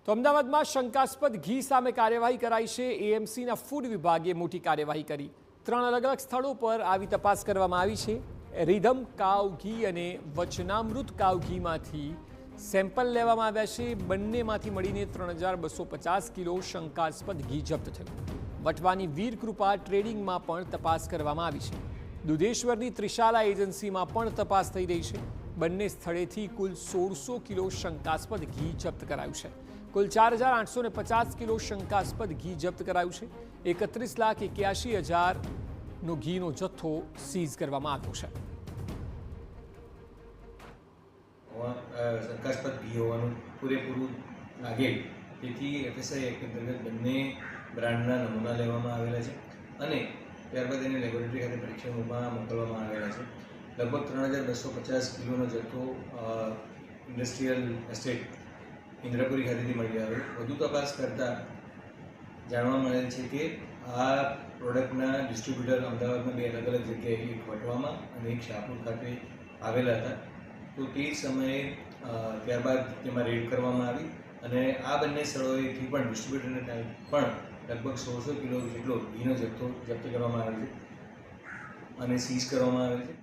તો અમદાવાદમાં શંકાસ્પદ ઘી સામે કાર્યવાહી કરાઈ છે। એએમસીના ફૂડ વિભાગે મોટી કાર્યવાહી કરી। 3 અલગ અલગ સ્થળો પર આવી તપાસ કરવામાં આવી છે। રિધમ કાવ ઘી અને વચનામૃત કાવ ઘીમાંથી સેમ્પલ લેવામાં આવ્યા છે। બંનેમાંથી મળીને 3250 કિલો શંકાસ્પદ ઘી જપ્ત થયું। વટવાની વીરકૃપા ટ્રેડિંગમાં પણ તપાસ કરવામાં આવી છે। દુધેશ્વરની ત્રિશાલા એજન્સીમાં પણ તપાસ થઈ રહી છે। બંને સ્થળેથી કુલ 1600 કિલો શંકાસ્પદ ઘી જપ્ત કરાયું છે। કુલ 4850 કિલો શંકાસ્પદ ઘી જપ્ત કરાયું છે। 31,81,000નો ઘીનો જથ્થો સીઝ કરવામાં આવ્યો છે। શંકાસ્પદ ઘી હોવાનું પૂરેપૂરું લાગે તેથી એફએસઆઈ એક્ટ અંતર્ગત બંને બ્રાન્ડના નમૂના લેવામાં આવેલા છે અને ત્યારબાદ એને લેબોરેટરી ખાતે પરીક્ષણમાં મોકલવામાં આવેલા છે। લગભગ 3250 કિલોનો જથ્થો ઇન્ડસ્ટ્રીયલ એસ્ટેટ ઇન્દ્રપુરી ખાતેથી મળી આવ્યો। વધુ તપાસ કરતાં જાણવા મળેલ છે કે આ પ્રોડક્ટના ડિસ્ટ્રીબ્યુટર અમદાવાદમાં 2 અલગ અલગ જગ્યાએ, એક વટવામાં અને એક શાહપુર ખાતે આવેલા હતા। તો તે સમયે ત્યારબાદ તેમાં રેડ કરવામાં આવી અને આ બંને સ્થળોએથી પણ ડિસ્ટ્રીબ્યુટરને પણ લગભગ 1600 કિલો જેટલો ઘીનો જથ્થો જપ્ત કરવામાં આવેલ છે અને સીઝ કરવામાં આવેલ છે।